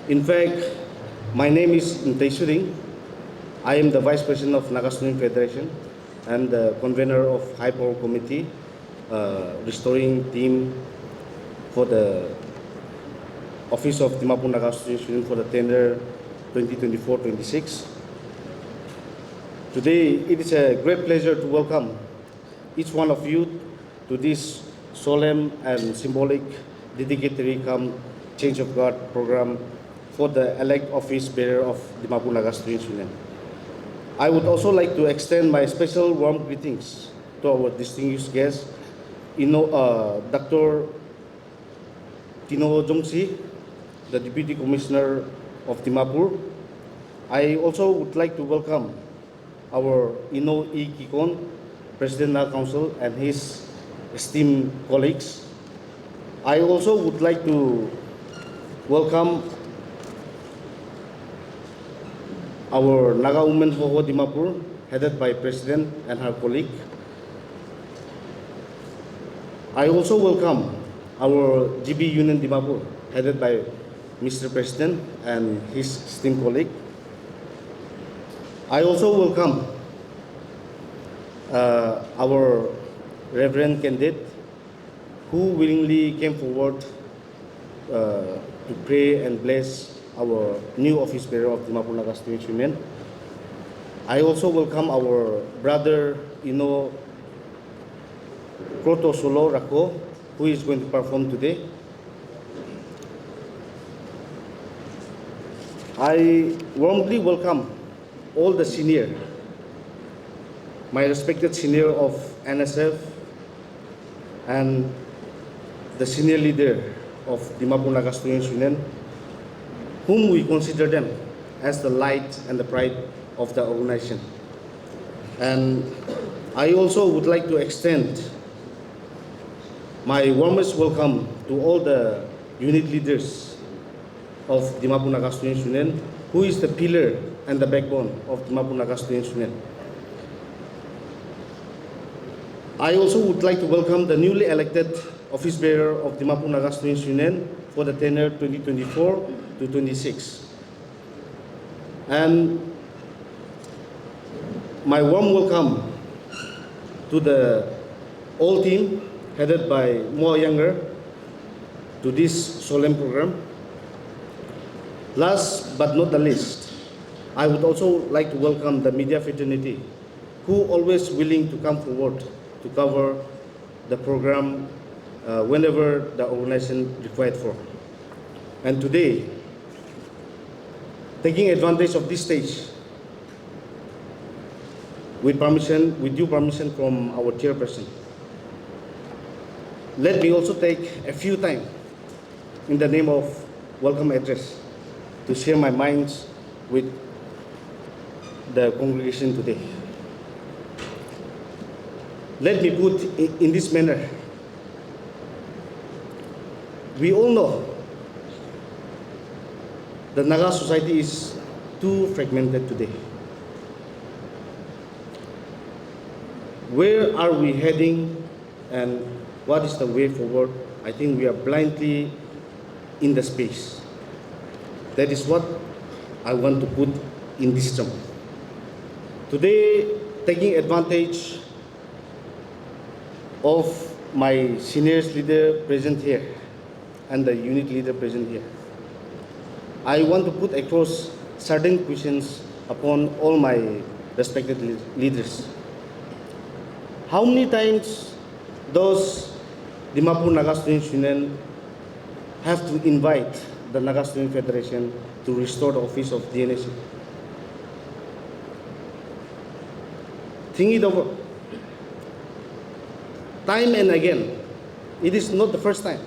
In fact, my name is Suring. I am the Vice President of Naga Student Federation and the convener of High Power Committee, restoring team for the Office of Dimapur Naga Student for the tender 2024-26. Today, it is a great pleasure to welcome each one of you to this solemn and symbolic dedicatory come change of guard program for the elect office bearer of Dimapur Naga Student Union. I would also like to extend my special warm greetings to our distinguished guest, Dr. Tino Jongsi, the Deputy Commissioner of Dimapur. I also would like to welcome our Ino E. Kikon, President of the Council, and his esteemed colleagues. I also would like to welcome our Naga Women Hoho Dimapur, headed by President and her colleague. I also welcome our GB Union Dimapur, headed by Mr. President and his esteemed colleague. I also welcome our Reverend candidate who willingly came forward to pray and bless our new office bearer of Dimapur Naga Student Union. I also welcome our brother Kroto Solo Rako, who is going to perform today. I warmly welcome all the senior, my respected senior of NSF and the senior leader of Dimapur Naga Student Union, whom we consider them as the light and the pride of the organization. And I also would like to extend my warmest welcome to all the unit leaders of Dimapur Naga Student Union, who is the pillar and the backbone of Dimapur Naga Student Union. I also would like to welcome the newly elected office bearer of Dimapur Naga Student Union for the tenure 2024-26. And my warm welcome to the all team headed by Moa Younger to this solemn program. Last but not the least, I would also like to welcome the media fraternity, who always willing to come forward to cover the program whenever the organization required for. And today, taking advantage of this stage, with due permission from our chairperson, let me also take a few time in the name of welcome address to share my minds with the congregation today. Let me put in this manner. We all know the Naga society is too fragmented today. Where are we heading and what is the way forward? I think we are blindly in the space. That is what I want to put in this term. Today, taking advantage of my seniors leader present here and the unit leader present here, I want to put across certain questions upon all my respected leaders. How many times does Dimapur Naga Student Union have to invite the Naga Student Federation to restore the office of DNSU? Think it over. Time and again, it is not the first time.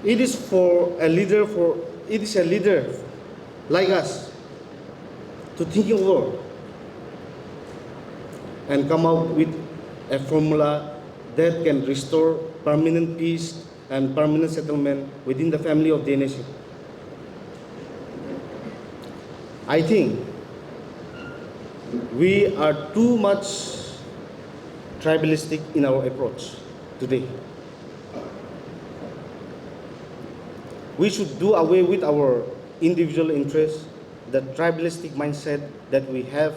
It is a leader like us to think over and come out with a formula that can restore permanent peace and permanent settlement within the family of DNSU. I think we are too much tribalistic in our approach today. We should do away with our individual interests, the tribalistic mindset that we have,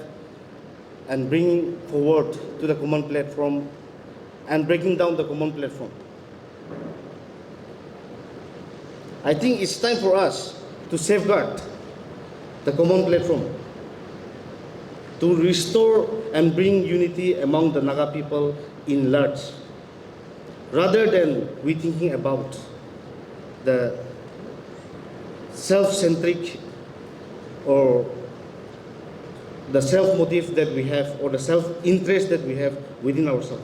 and bringing forward to the common platform and breaking down the common platform. I think it's time for us to safeguard the common platform, to restore and bring unity among the Naga people in large, rather than we thinking about the self-centric or the self-motive that we have or the self-interest that we have within ourselves.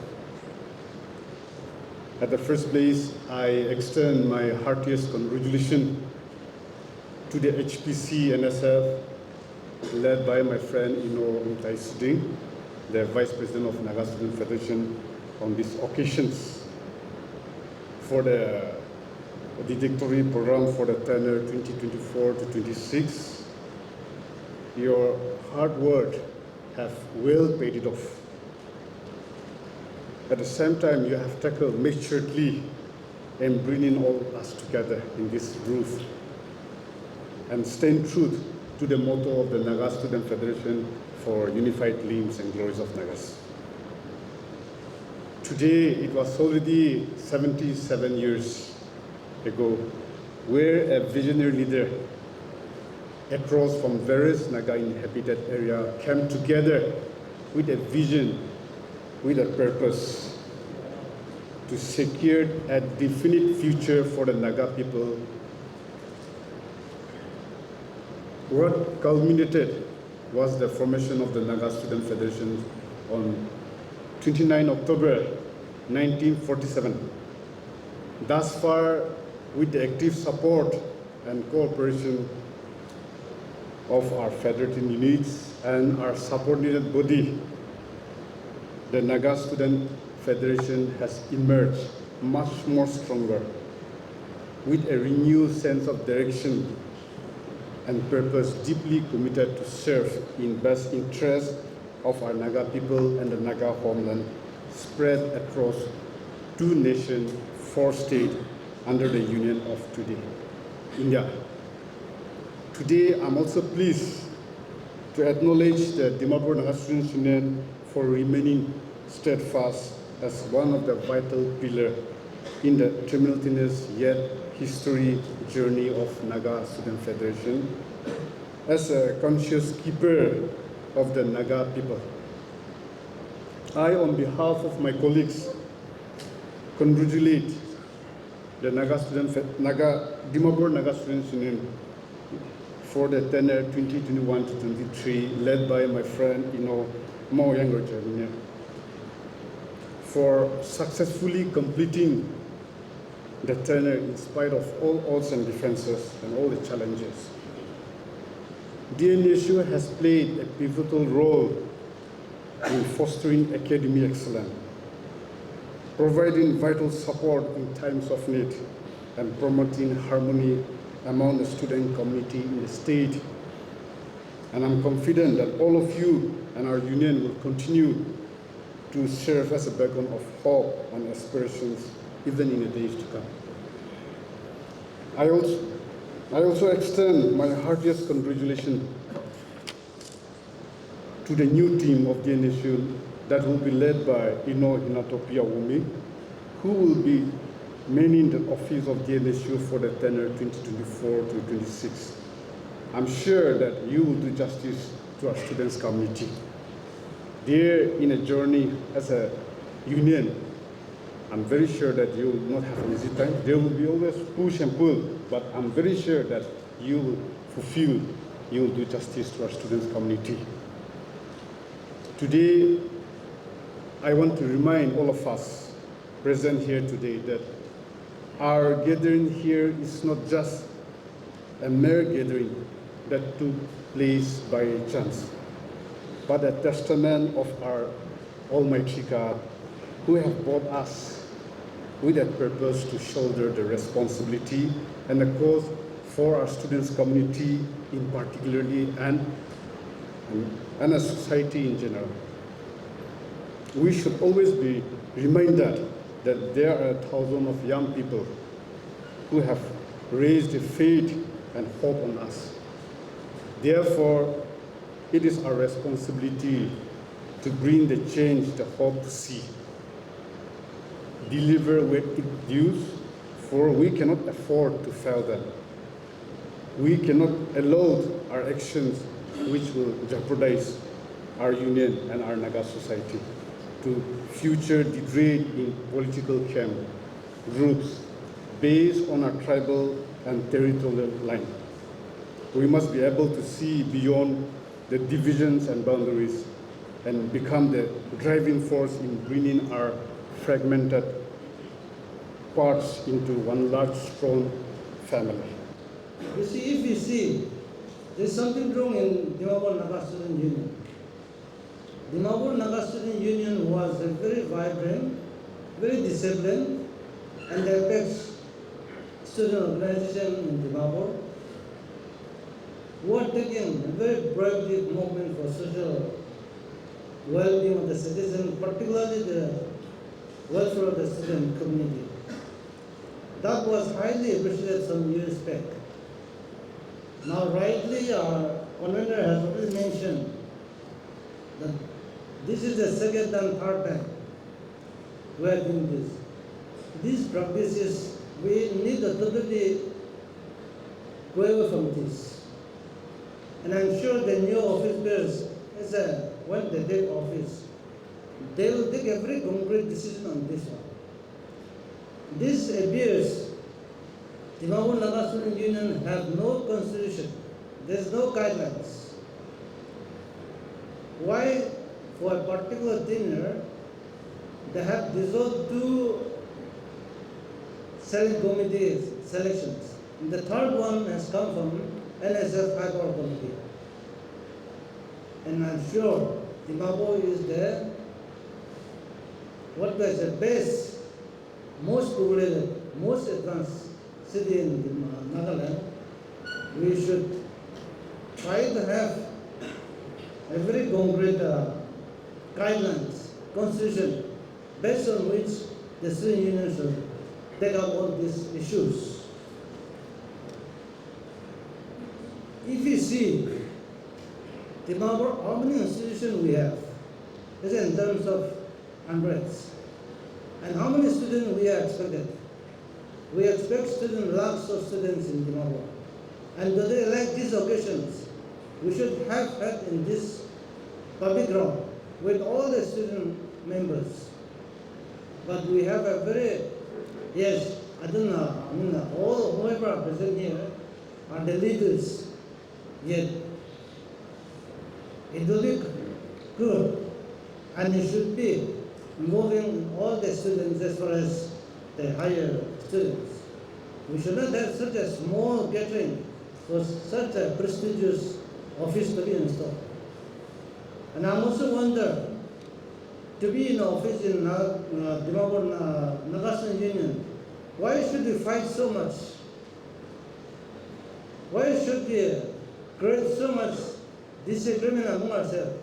At the first place, I extend my heartiest congratulations to the HPC-NSF, led by my friend Ino Umtai Siding, the Vice President of Naga Student Federation, on these occasions for the dedicatory program for the tenure 2024 to 26. Your hard work have well paid it off. At the same time, you have tackled maturely and bringing all us together in this roof and staying true to the motto of the Naga Student Federation for unified limbs and glories of Nagas. Today, it was already 77 years ago, where a visionary leader across from various Naga inhabited area came together with a vision, with a purpose to secure a definite future for the Naga people. What culminated was the formation of the Naga Student Federation on 29 October 1947. Thus far, with the active support and cooperation of our federating units and our subordinate body, the Naga Student Federation has emerged much more stronger with a renewed sense of direction and purpose, deeply committed to serve in best interest of our Naga people and the Naga homeland, spread across 2 nations, 4 states under the Union of today, India. Today, I'm also pleased to acknowledge the Dimapur Naga Students Union for remaining steadfast as one of the vital pillars in the tumultuous yet history journey of Naga Student Federation, as a conscious keeper of the Naga people. I, on behalf of my colleagues, congratulate the Dimapur Naga Students Union for the tenure 2021 to 23, led by my friend Mao Younger Jr., for successfully completing the tenure in spite of all odds and defenses and all the challenges. DNSU has played a pivotal role in fostering academic excellence, providing vital support in times of need, and promoting harmony among the student community in the state. And I'm confident that all of you and our union will continue to serve as a beacon of hope and aspirations even in the days to come. I also extend my heartiest congratulations to the new team of DNSU that will be led by Ino Hinatopia Wumi, who will be manning the office of DNSU for the tenure 2024 to 26. I'm sure that you will do justice to our students' community. They're in a journey as a union. I'm very sure that you will not have an easy time. There will be always push and pull, but I'm very sure that you will fulfill, you will do justice to our students' community. Today, I want to remind all of us present here today that our gathering here is not just a mere gathering that took place by chance, but a testament of our Almighty God, who have brought us with that purpose to shoulder the responsibility and the cause for our students' community in particularly and a society in general. We should always be reminded that there are thousands of young people who have raised faith and hope on us. Therefore, it is our responsibility to bring the change the hope to see. Deliver with it dues, for we cannot afford to fail them. We cannot allow our actions which will jeopardize our union and our Naga society to future degrade in political camp groups based on our tribal and territorial line. We must be able to see beyond the divisions and boundaries and become the driving force in bringing our fragmented parts into one large, strong family. You see, if we see there's something wrong in Dimapur Naga Student Union. Dimapur Naga Student Union was a very vibrant, very disciplined, and apex student organization in Dimapur, who are taking a very proactive movement for social well-being of the citizens, particularly the welfare of the student community. That was highly appreciated some years back. Now, rightly, our convener has already mentioned that this is the second and third time we are doing this. These practices, we need to totally go away from this. And I'm sure the new office bearers, when they take office, they will take a very concrete decision on this one. This appears Dimapur Naga Student Union have no constitution. There is no guidelines. Why, for a particular tenure, they have dissolved 2 select committee selections. And the third one has come from NSF High Court Committee. And I'm sure Dimapur is the best, most privileged, most advanced city in Nagaland. We should try to have a very concrete guidelines, constitution, based on which the student union should take up all these issues. If you see Dimapur, how many institutions we have, is in terms of hundreds, and how many students we are expected. We expect lakhs of students in Dimapur. And today, like these occasions, we should have had in this public ground with all the student members. But we have a very, yes, I don't know, all whoever are present here are the leaders. Yet, it will be good, and it should be involving all the students as far as the higher students. We should not have such a small gathering for such a prestigious office to be installed. And I also wonder, to be in office in Dimapur Naga Student Union, why should we fight so much? Why should we create so much disagreement among ourselves?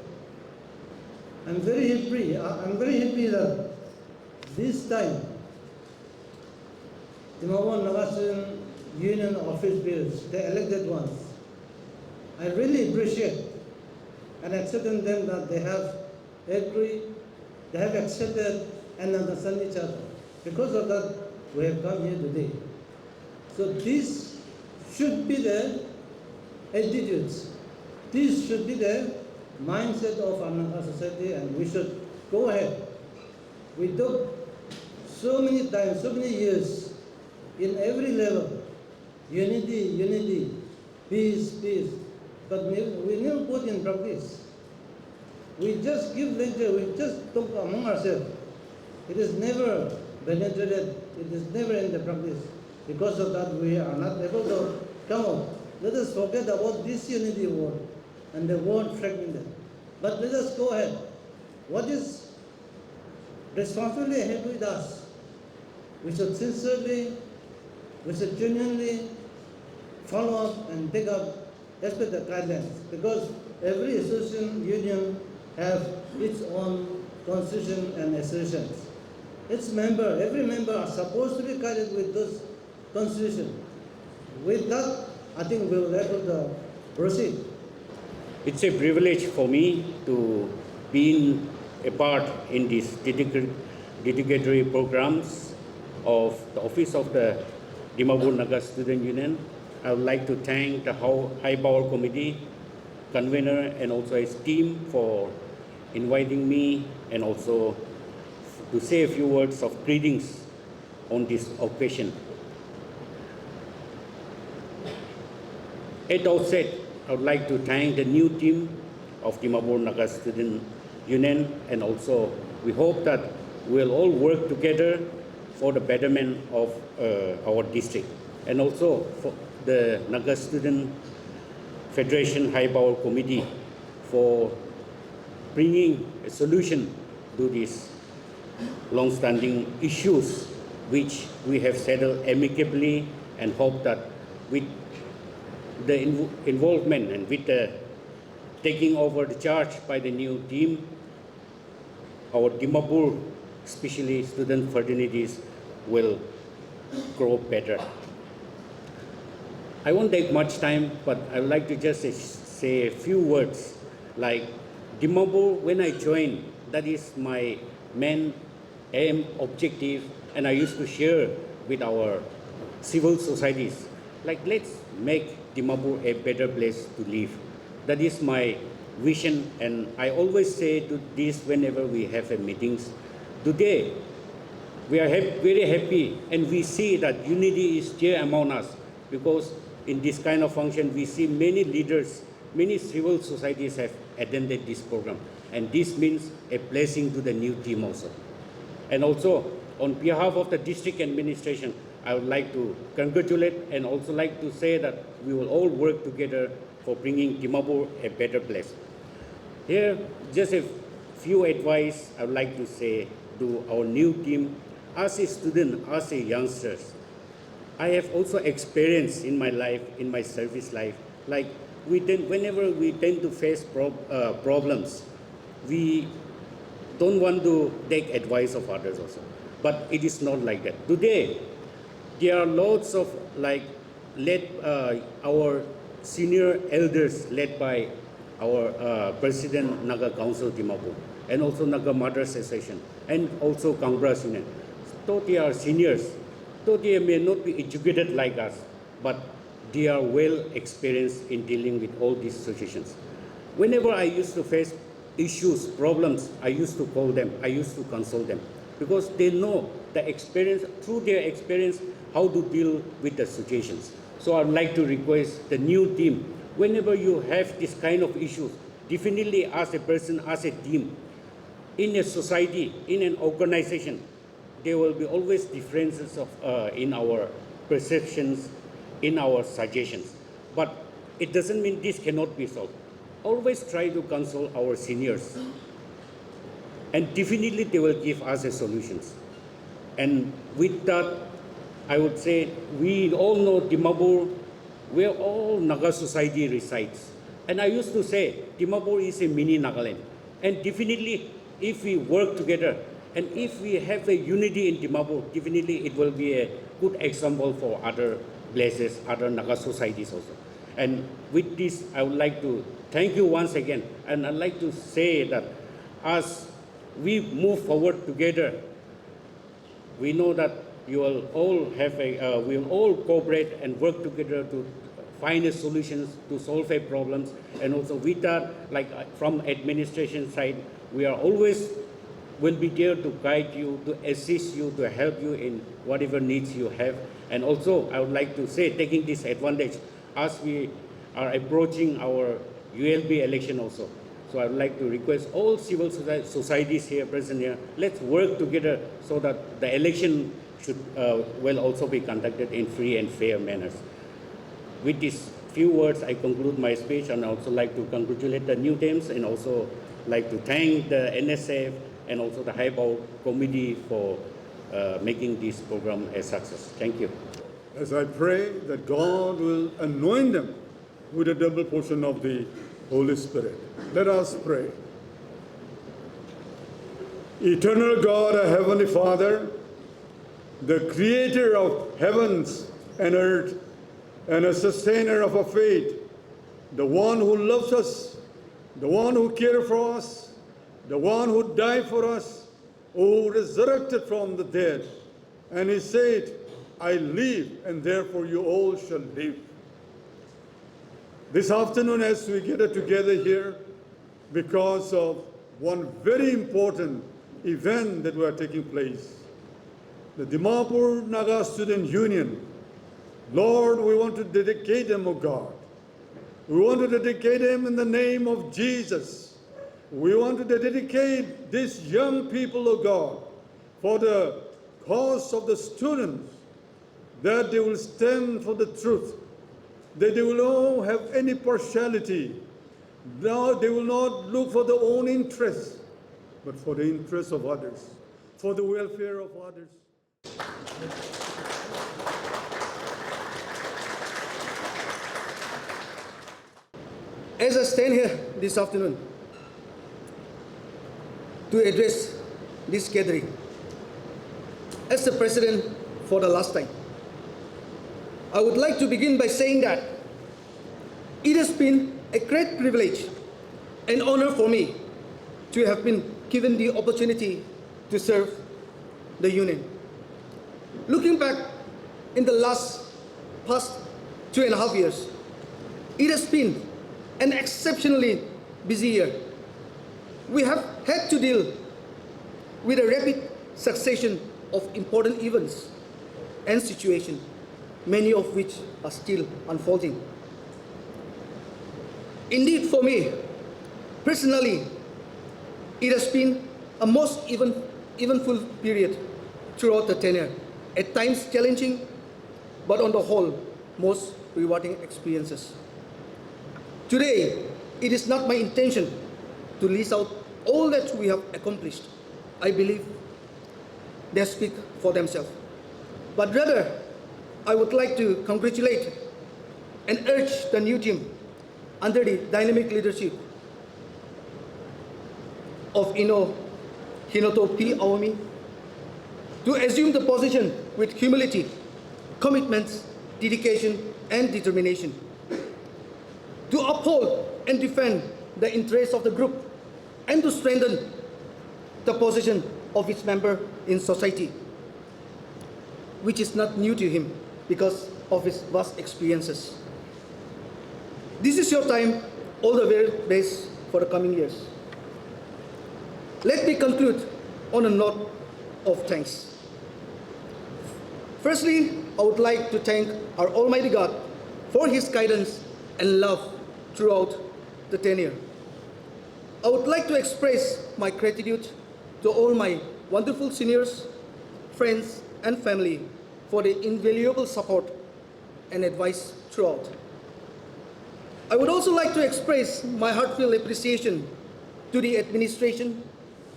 I'm very happy that this time Dimapur Naga Student Union office bearers, the elected ones, I really appreciate and accepted them that they have agreed, they have accepted and understand each other. Because of that, we have come here today. So this should be the attitudes. This should be the mindset of our Naga society, and we should go ahead. We took so many times, so many years, in every level, unity, peace, but we never put in practice. We just give lecture, we just talk among ourselves. It is never penetrated, it is never in the practice. Because of that, we are not able to come out. Let us forget about this unity word and the word fragmented. But let us go ahead. What is responsibility ahead with us? We should sincerely, we should genuinely follow up and take up as per the guidelines, because every association union have its own constitution and assertions. Every member are supposed to be guided with those constitution. With that, I think we will able to proceed. It's a privilege for me to be a part in these dedicatory programs of the Office of the Dimapur Naga Student Union. I would like to thank the High Power Committee convener and also his team for inviting me, and also to say a few words of greetings on this occasion. At outset, I would like to thank the new team of Dimapur Naga Student Union, and also we hope that we'll all work together for the betterment of our district, and also for the Naga Student Federation High Power Committee for bringing a solution to these long-standing issues which we have settled amicably, and hope that with the involvement and with the taking over the charge by the new team, our Dimapur, especially student fraternities, will grow better. I won't take much time, but I would like to just say a few words. Like Dimapur, when I joined, that is my main aim, objective, and I used to share with our civil societies. Like, let's make Dimapur a better place to live. That is my vision, and I always say to this whenever we have a meetings. Today, we are very happy, and we see that unity is there among us, because in this kind of function, we see many leaders, many civil societies have attended this program, and this means a blessing to the new team also. And also, on behalf of the district administration, I would like to congratulate and also like to say that we will all work together for bringing Dimapur a better place. Here, just a few advice I would like to say to our new team. As a student, as a youngsters, I have also experienced in my life, in my service life, like whenever we tend to face problems, we don't want to take advice of others also. But it is not like that. Today, there are lots of our senior elders led by our President Naga Council Dimapur, and also Naga Mothers Association, and also Congress Union. Though they are seniors, though they may not be educated like us, but they are well experienced in dealing with all these situations. Whenever I used to face issues, problems, I used to call them, I used to consult them, because they know the experience, through their experience, how to deal with the situations. So I'd like to request the new team, whenever you have this kind of issues, definitely as a person, as a team, in a society, in an organization, there will be always differences in our perceptions, in our suggestions. But it doesn't mean this cannot be solved. Always try to consult our seniors, and definitely they will give us a solutions. And with that, I would say we all know Dimapur, where all Naga society resides. And I used to say Dimapur is a mini Nagaland. And definitely, if we work together, and if we have a unity in Dimapur, definitely it will be a good example for other places, other Naga societies also. And with this, I would like to thank you once again. And I'd like to say that as we move forward together, we know that you will all have we will all cooperate and work together to find a solutions to solve a problems. And also with that, from administration side, we are always will be there to guide you, to assist you, to help you in whatever needs you have. And also, I would like to say, taking this advantage, as we are approaching our ULB election also. So I would like to request all civil societies here present here, let's work together so that the election should will also be conducted in free and fair manners. With these few words, I conclude my speech, and I also like to congratulate the new teams, and also like to thank the NSF and also the High Power Committee for making this program a success. Thank you. As I pray that God will anoint them with a double portion of the Holy Spirit. Let us pray. Eternal God, our Heavenly Father, the creator of heavens and earth, and a sustainer of our faith, the one who loves us, the one who cared for us, the one who died for us, who resurrected from the dead. And he said, I live, and therefore you all shall live. This afternoon, as we gather together here, because of one very important event that were taking place, the Dimapur Naga Student Union. Lord, we want to dedicate them, O God. We want to dedicate them in the name of Jesus. We want to dedicate these young people, O God, for the cause of the students, that they will stand for the truth, that they will not have any partiality. No, they will not look for their own interests, but for the interests of others, for the welfare of others. As I stand here this afternoon to address this gathering, as the President for the last time, I would like to begin by saying that it has been a great privilege and honor for me to have been given the opportunity to serve the Union. Looking back in the past 2.5 years, it has been an exceptionally busy year. We have had to deal with a rapid succession of important events and situations, many of which are still unfolding. Indeed, for me, personally, it has been a most eventful period throughout the tenure, at times challenging, but on the whole, most rewarding experiences. Today, it is not my intention to list out all that we have accomplished. I believe they speak for themselves. But rather, I would like to congratulate and urge the new team under the dynamic leadership of Hinoto P. Awami to assume the position with humility, commitment, dedication, and determination, to uphold and defend the interests of the group, and to strengthen the position of its member in society, which is not new to him because of his vast experiences. This is your time. All the very best for the coming years. Let me conclude on a note of thanks. Firstly, I would like to thank our Almighty God for His guidance and love throughout the tenure. I would like to express my gratitude to all my wonderful seniors, friends, and family for the invaluable support and advice throughout. I would also like to express my heartfelt appreciation to the administration,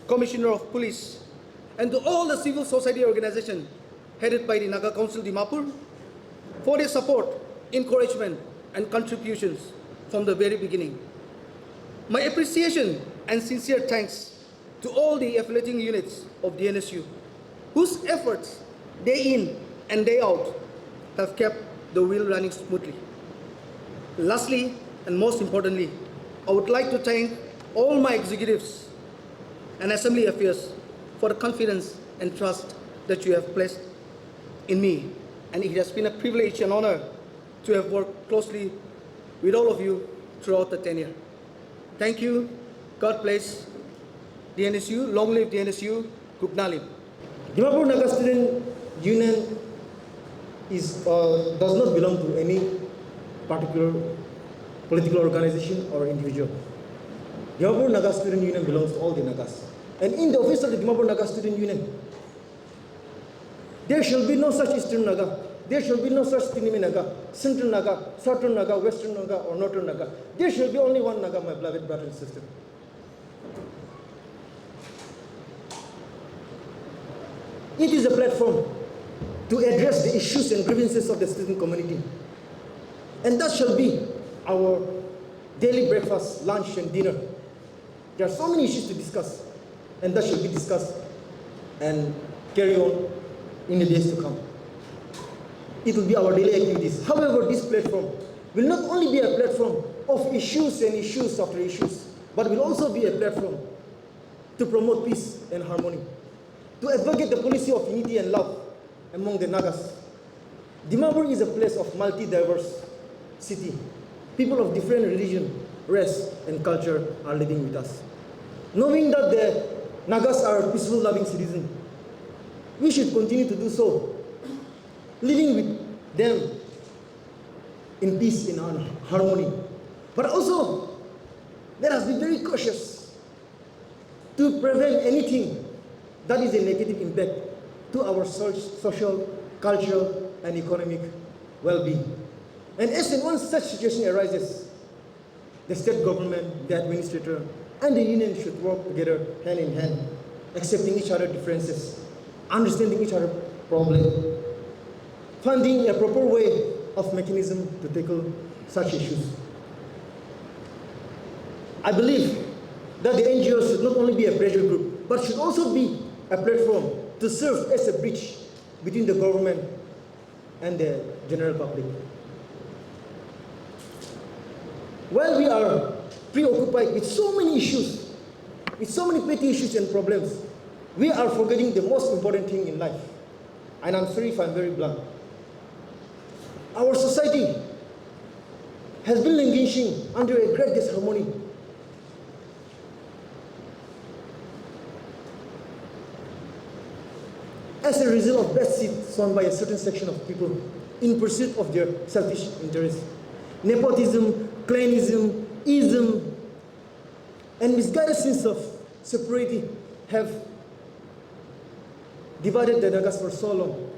Commissioner of Police, and to all the civil society organizations headed by the Naga Council Dimapur for their support, encouragement, and contributions from the very beginning. My appreciation and sincere thanks to all the affiliating units of DNSU, whose efforts day in and day out have kept the wheel running smoothly. Lastly, and most importantly, I would like to thank all my executives and assembly affairs for the confidence and trust that you have placed in me. And it has been a privilege and honor to have worked closely with all of you throughout the tenure. Thank you. God bless DNSU. Long live DNSU. Gugnalim. Dimapur Naga Student Union does not belong to any particular political organization or individual. Dimapur Naga Student Union belongs to all the Nagas. And in the office of the Dimapur Naga Student Union, there shall be no such Eastern Naga. There shall be no such Tinimi Naga, Central Naga, Southern Naga, Western Naga, or Northern Naga. There shall be only one Naga, my beloved brother and sister. It is a platform to address the issues and grievances of the student community. And that shall be our daily breakfast, lunch, and dinner. There are so many issues to discuss, and that shall be discussed and carry on in the days to come. it will be our daily activities. However, this platform will not only be a platform of issues and issues after issues, but will also be a platform to promote peace and harmony, to advocate the policy of unity and love among the Nagas. Dimapur is a place of multi-diverse city. People of different religion, race, and culture are living with us. Knowing that the Nagas are peaceful, loving citizens, we should continue to do so, living with them in peace, in harmony. But also, let us be very cautious to prevent anything that is a negative impact to our social, cultural, and economic well-being. And as and when such situation arises, the state government, the administrator, and the union should work together hand in hand, accepting each other's differences, understanding each other's problem, finding a proper way of mechanism to tackle such issues. I believe that the NGOs should not only be a pressure group, but should also be a platform to serve as a bridge between the government and the general public. While we are preoccupied with so many issues, with so many petty issues and problems, we are forgetting the most important thing in life. And I'm sorry if I'm very blunt. Our society has been languishing under a great disharmony. As a result of bad seeds sown by a certain section of people in pursuit of their selfish interests. Nepotism, clanism, ism, and misguided sense of superiority have divided the Nagas for so long.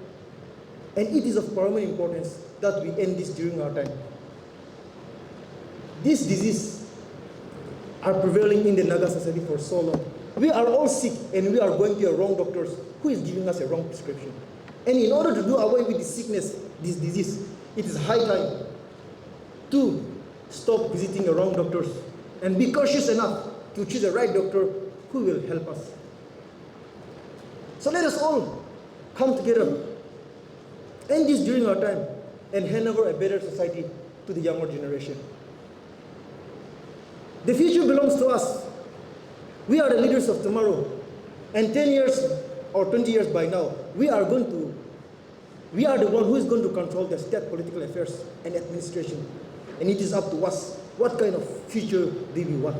And it is of paramount importance that we end this during our time. These diseases are prevailing in the Naga society for so long. We are all sick and we are going to a wrong doctors who is giving us a wrong prescription. And in order to do away with this sickness, this disease, it is high time to stop visiting the wrong doctors and be cautious enough to choose the right doctor who will help us. So let us all come together, end this during our time, and hand over a better society to the younger generation. The future belongs to us. We are the leaders of tomorrow. And 10 years or 20 years by now, we are the one who is going to control the state political affairs and administration. And it is up to us what kind of future do we want.